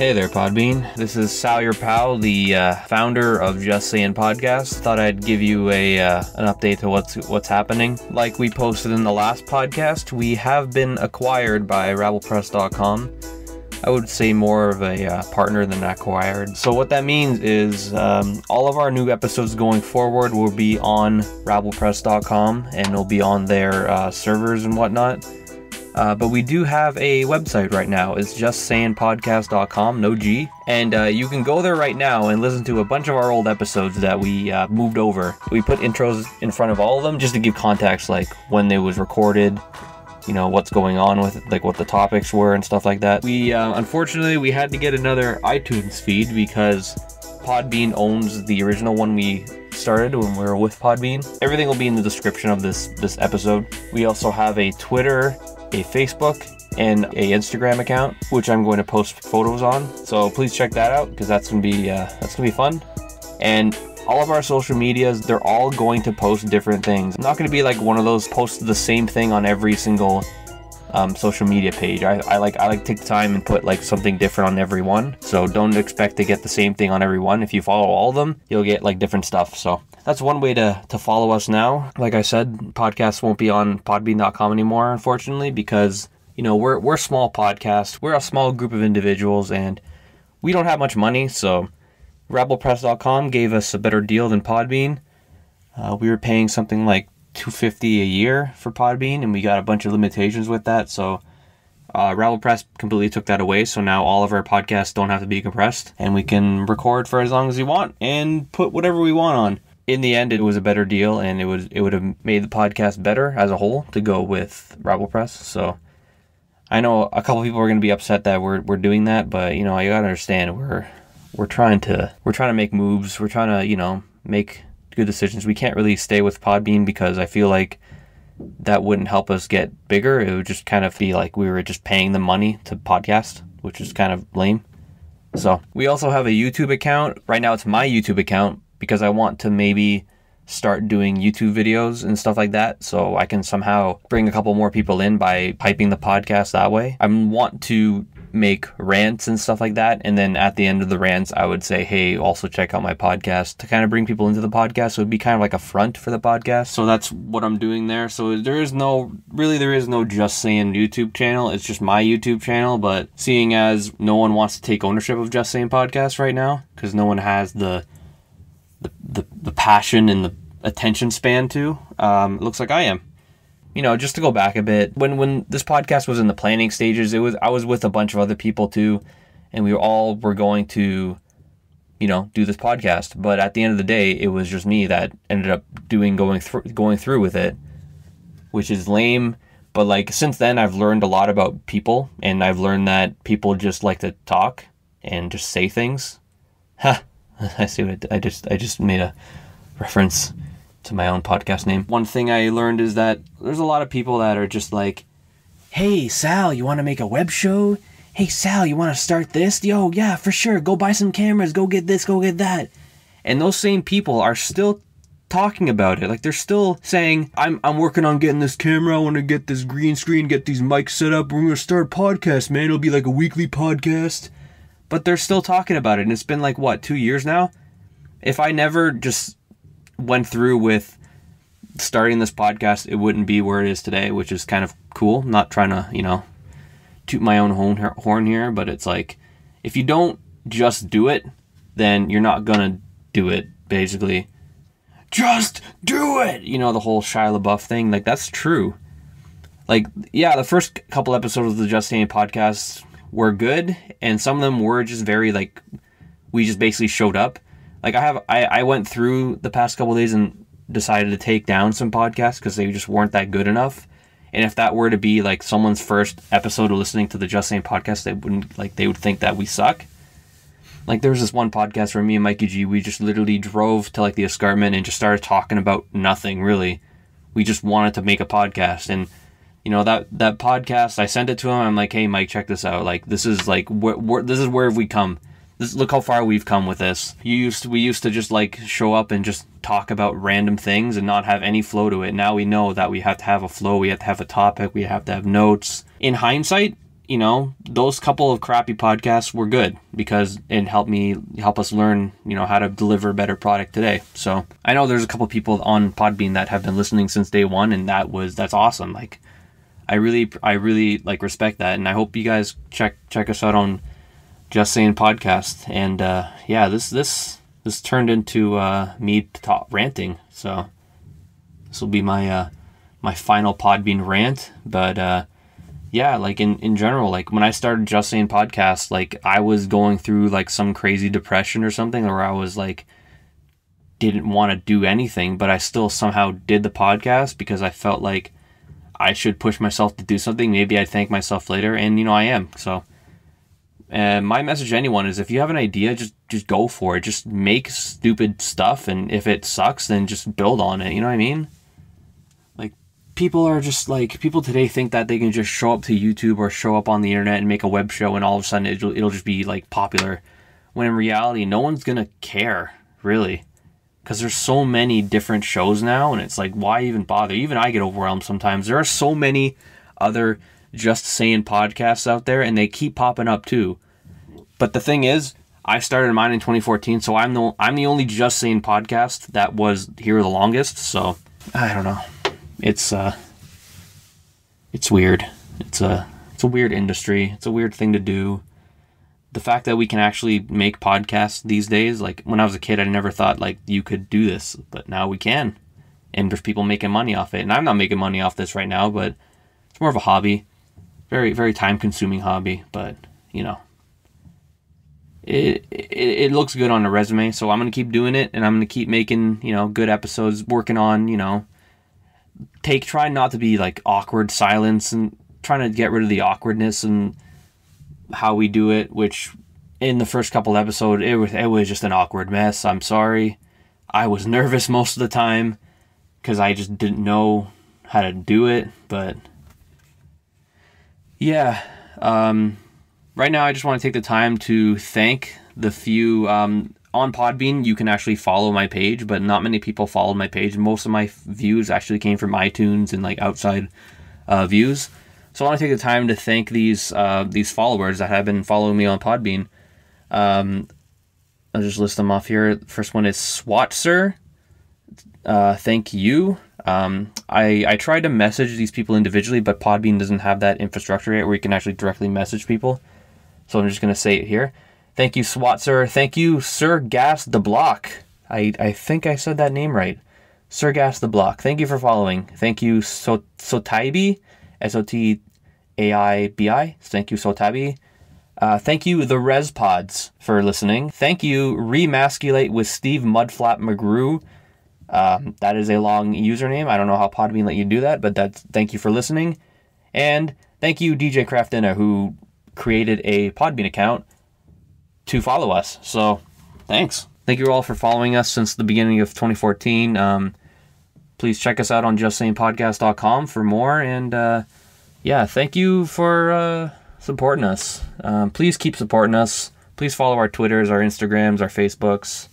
Hey there, PodBean. This is Sal, your pal, the founder of Just Sayin podcast. Thought I'd give you an update to what's happening. Like we posted in the last podcast, we have been acquired by rabblepress.com. I would say more of a partner than acquired. So what that means is all of our new episodes going forward will be on rabblepress.com and they'll be on their servers and whatnot. But we do have a website right now. It's justsayinpodcast.com, no G. And you can go there right now and listen to a bunch of our old episodes that we moved over. We put intros in front of all of them just to give context, like when they was recorded, you know, what's going on with it, like what the topics were and stuff like that. We, unfortunately, we had to get another iTunes feed because PodBean owns the original one we started when we were with PodBean. Everything will be in the description of this episode. We also have a Twitter, a Facebook, and a Instagram account, which I'm going to post photos on. So please check that out because that's gonna be fun. And all of our social medias, they're all going to post different things. I'm not gonna be like one of those post the same thing on every single social media page. I like to take the time and put like something different on every one. So don't expect to get the same thing on every one. If you follow all of them, you'll get like different stuff. So that's one way to follow us now. Like I said, podcasts won't be on podbean.com anymore, unfortunately, because, you know, we're a small podcast. We're a small group of individuals and we don't have much money. So rabblepress.com gave us a better deal than PodBean. We were paying something like $250 a year for PodBean, and we got a bunch of limitations with that. So Rabblepress completely took that away. So now all of our podcasts don't have to be compressed and we can record for as long as we want and put whatever we want on. In the end, it was a better deal, and it would have made the podcast better as a whole to go with Rabblepress. So I know a couple people are going to be upset that we're doing that, but you know, you got to understand we're trying to make moves. We're trying to, you know, make good decisions. We can't really stay with PodBean because I feel like that wouldn't help us get bigger. It would just kind of be like we were just paying them money to podcast, which is kind of lame. So we also have a YouTube account. Right now it's my YouTube account, because I want to maybe start doing YouTube videos and stuff like that, so I can somehow bring a couple more people in by piping the podcast that way. I want to make rants and stuff like that, and then at the end of the rants, I would say, hey, also check out my podcast, to kind of bring people into the podcast, so it'd be kind of like a front for the podcast. So that's what I'm doing there. So there is no Just Sayin YouTube channel. It's just my YouTube channel, but seeing as no one wants to take ownership of Just Sayin podcast right now, because no one has the passion and the attention span to, it looks like I am. You know, just to go back a bit, when this podcast was in the planning stages, I was with a bunch of other people too, and we all were going to, you know, do this podcast. But at the end of the day, it was just me that ended up going through with it, which is lame. But like since then, I've learned a lot about people, and I've learned that people just like to talk and just say things. Ha. I see what I just made a reference to my own podcast name. One thing I learned is that there's a lot of people that are just like, hey, Sal, you want to make a web show? Hey, Sal, you want to start this? Yo, yeah, for sure. Go buy some cameras. Go get this. Go get that. And those same people are still talking about it. Like they're still saying, I'm working on getting this camera. I want to get this green screen, get these mics set up. We're going to start a podcast, man. It'll be like a weekly podcast. But they're still talking about it, and it's been like, what, 2 years now? If I never just went through with starting this podcast, it wouldn't be where it is today, which is kind of cool. I'm not trying to, you know, toot my own horn here, but it's like, if you don't just do it, then you're not gonna do it, basically. Just do it! You know, the whole Shia LaBeouf thing, like, that's true. Like, yeah, the first couple episodes of the Just Sayin podcast were good, and some of them were just very like, we just basically showed up. Like I went through the past couple of days and decided to take down some podcasts because they just weren't that good enough. And if that were to be like someone's first episode of listening to the Just Sayin podcast, they would think that we suck. Like there was this one podcast where me and Mikey G, we just literally drove to like the escarpment and just started talking about nothing really. We just wanted to make a podcast, and you know, that podcast, I sent it to him. I'm like, hey, Mike, check this out. Like, this is like, this is where we come. Look how far we've come with this. We used to just like show up and just talk about random things and not have any flow to it. Now we know that we have to have a flow. We have to have a topic. We have to have notes. In hindsight, you know, those couple of crappy podcasts were good because it help us learn, you know, how to deliver a better product today. So I know there's a couple people on PodBean that have been listening since day one, and that's awesome. Like, I really like respect that, and I hope you guys check us out on Just Sayin podcast. And yeah, this turned into me ranting. So this will be my my final PodBean rant. But yeah, like in general, like when I started Just Sayin podcast, like I was going through like some crazy depression or something, where I was like didn't want to do anything, but I still somehow did the podcast because I felt like I should push myself to do something. Maybe I'd thank myself later, and you know, I am. So my message to anyone is, if you have an idea, just go for it. Just make stupid stuff, and if it sucks, then just build on it. You know what I mean? Like, people today think that they can just show up to YouTube or show up on the internet and make a web show, and all of a sudden it'll just be like popular, when in reality no one's gonna care, really. Because there's so many different shows now, and it's like, why even bother? Even I get overwhelmed sometimes. There are so many other Just Sayin podcasts out there, and they keep popping up too. But the thing is, I started mine in 2014, so I'm the only Just Sayin podcast that was here the longest. So I don't know. It's weird. It's a weird industry. It's a weird thing to do. The fact that we can actually make podcasts these days, like when I was a kid, I never thought like you could do this, but now we can. And there's people making money off it. And I'm not making money off this right now, but it's more of a hobby. Very, very time consuming hobby, but you know, it looks good on a resume. So I'm going to keep doing it, and I'm going to keep making, you know, good episodes, working on, you know, trying not to be like awkward silence, and trying to get rid of the awkwardness and how we do it, which in the first couple episodes, it was just an awkward mess. I'm sorry. I was nervous most of the time because I just didn't know how to do it. But yeah, right now I just want to take the time to thank the few on PodBean. You can actually follow my page, but not many people followed my page. Most of my views actually came from iTunes and like outside views. So I want to take the time to thank these followers that have been following me on PodBean. I'll just list them off here. First one is Swatzer. Thank you. I tried to message these people individually, but PodBean doesn't have that infrastructure yet where you can actually directly message people. So I'm just going to say it here. Thank you, Swatzer. Thank you, Sir Gas the Block. I think I said that name right. Sir Gas the Block. Thank you for following. Thank you, Sotaibi. Sotaibi. Thank you, Sotabi. Thank you, the Res Pods, for listening. Thank you, Remasculate with Steve Mudflap McGrew. That is a long username. I don't know how PodBean let you do that, but thank you for listening. And thank you, DJ Craftina, who created a PodBean account to follow us. So thanks. Thank you all for following us since the beginning of 2014. Please check us out on justsayinpodcast.com for more. And yeah, thank you for supporting us. Please keep supporting us. Please follow our Twitters, our Instagrams, our Facebooks.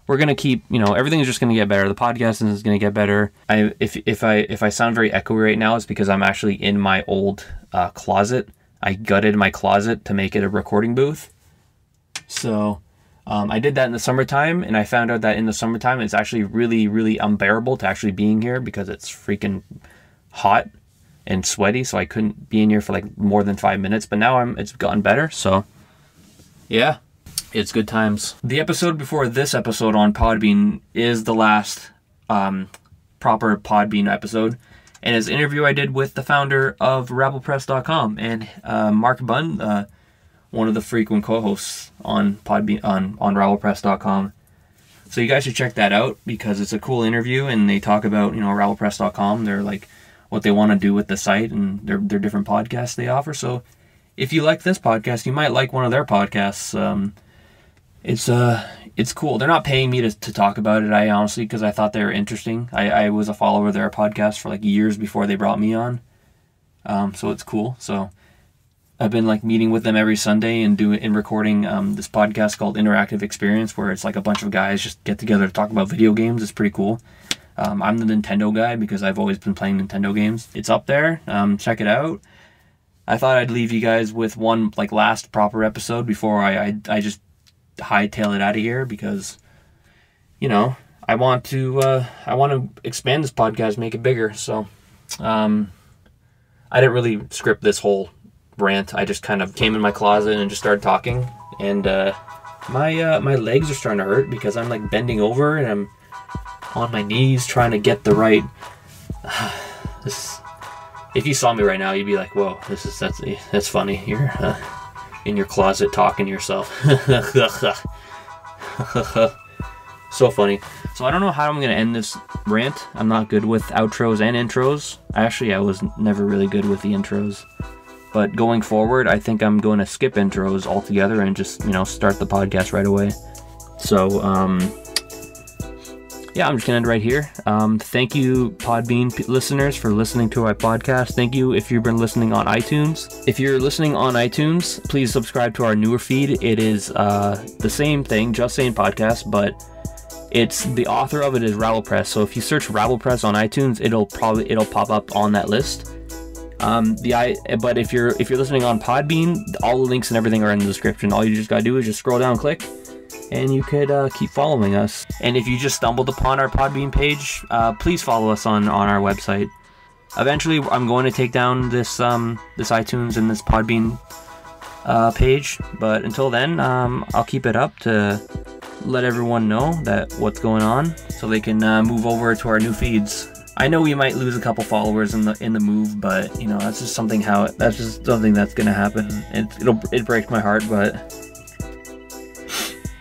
We're gonna keep, you know, everything is just gonna get better. The podcast is gonna get better. If I sound very echoey right now, it's because I'm actually in my old closet. I gutted my closet to make it a recording booth. So I did that in the summertime, and I found out that in the summertime it's actually really, really unbearable to actually being here because it's freaking hot and sweaty. So I couldn't be in here for like more than 5 minutes. But now it's gotten better. So yeah. It's good times. The episode before this episode on PodBean is the last proper PodBean episode, and it's an interview I did with the founder of rabblepress.com and Mark Bunn, one of the frequent co-hosts on PodBean on rabblepress.com. So you guys should check that out because it's a cool interview, and they talk about, you know, rabblepress.com. They're like what they want to do with the site and their different podcasts they offer. So if you like this podcast, you might like one of their podcasts. It's cool. They're not paying me to talk about it, I honestly, because I thought they were interesting. I was a follower of their podcast for like years before they brought me on. So it's cool. So I've been like meeting with them every Sunday and recording this podcast called Interactive Experience, where it's like a bunch of guys just get together to talk about video games. It's pretty cool. I'm the Nintendo guy because I've always been playing Nintendo games. It's up there. Check it out. I thought I'd leave you guys with one like last proper episode before I just hightail it out of here, because you know I want to expand this podcast, make it bigger. So I didn't really script this whole rant. I just kind of came in my closet and just started talking, and my legs are starting to hurt because I'm like bending over and I'm on my knees trying to get the right if you saw me right now, you'd be like, whoa, that's funny. You're in your closet talking to yourself. So funny. So I don't know how I'm gonna end this rant. I'm not good with outros and intros. Actually, I was never really good with the intros. But going forward, I think I'm going to skip intros altogether and just, start the podcast right away. So, yeah, I'm just going to end right here. Thank you, PodBean listeners, for listening to our podcast. Thank you if you've been listening on iTunes. If you're listening on iTunes, please subscribe to our newer feed. It is the same thing, Just Sayin Podcast, but the author of it is rabblepress. So if you search rabblepress on iTunes, it'll pop up on that list. But if you're listening on PodBean, all the links and everything are in the description. All you just gotta do is just scroll down, click, and you could keep following us. And if you just stumbled upon our PodBean page, please follow us on our website. Eventually, I'm going to take down this iTunes and this PodBean page, but until then, I'll keep it up to let everyone know that what's going on, so they can move over to our new feeds. I know we might lose a couple followers in the move, but that's just something that's gonna happen. It breaks my heart, but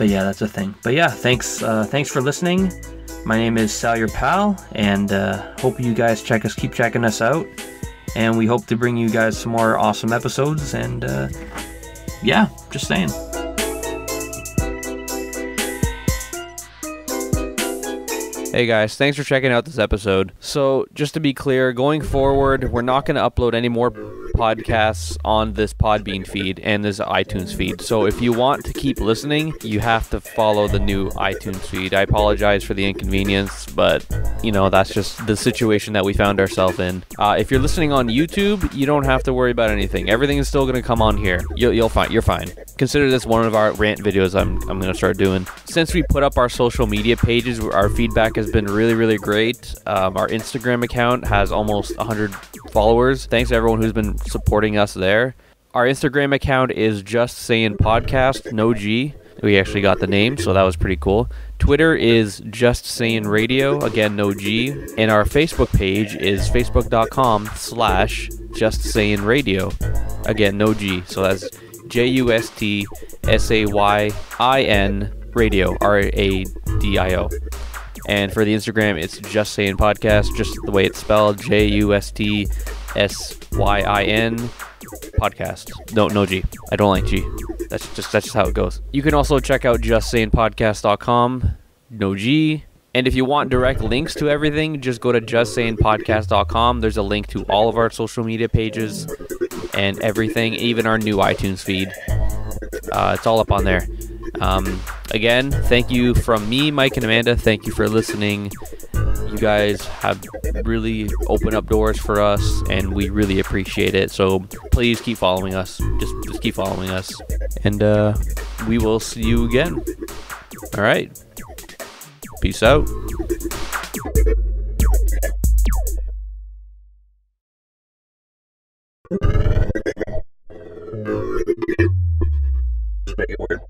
yeah, that's a thing. But yeah, thanks for listening. My name is Sal, your pal, and hope you guys keep checking us out, and we hope to bring you guys some more awesome episodes. And yeah, just saying. Hey guys, thanks for checking out this episode. So, just to be clear, going forward, we're not going to upload any more podcasts on this PodBean feed and this iTunes feed. So, if you want to keep listening, you have to follow the new iTunes feed. I apologize for the inconvenience, but, that's just the situation that we found ourselves in. If you're listening on YouTube, you don't have to worry about anything. Everything is still going to come on here. You're fine. Consider this one of our rant videos I'm going to start doing. Since we put up our social media pages, our feedback has been really, really great. Our Instagram account has almost 100 followers. Thanks to everyone who's been supporting us there. Our Instagram account is Just Sayin Podcast, no G. We actually got the name, so that was pretty cool. Twitter is Just Sayin Radio, again, no G. And our Facebook page is facebook.com/Just Sayin Radio, again, no G. So that's JustSayin Radio, RADIO. And for the Instagram, it's Just Sayin Podcast, just the way it's spelled, JUSTSYIN Podcast. No G. I don't like G. That's just how it goes. You can also check out justsayinpodcast.com, no G. And if you want direct links to everything, just go to justsayinpodcast.com. There's a link to all of our social media pages and everything, even our new iTunes feed. It's all up on there. Again, thank you from me, Mike, and Amanda. Thank you for listening. You guys have really opened up doors for us, and we really appreciate it. So please keep following us. Just keep following us. And we will see you again. All right. Peace out. Make it weird.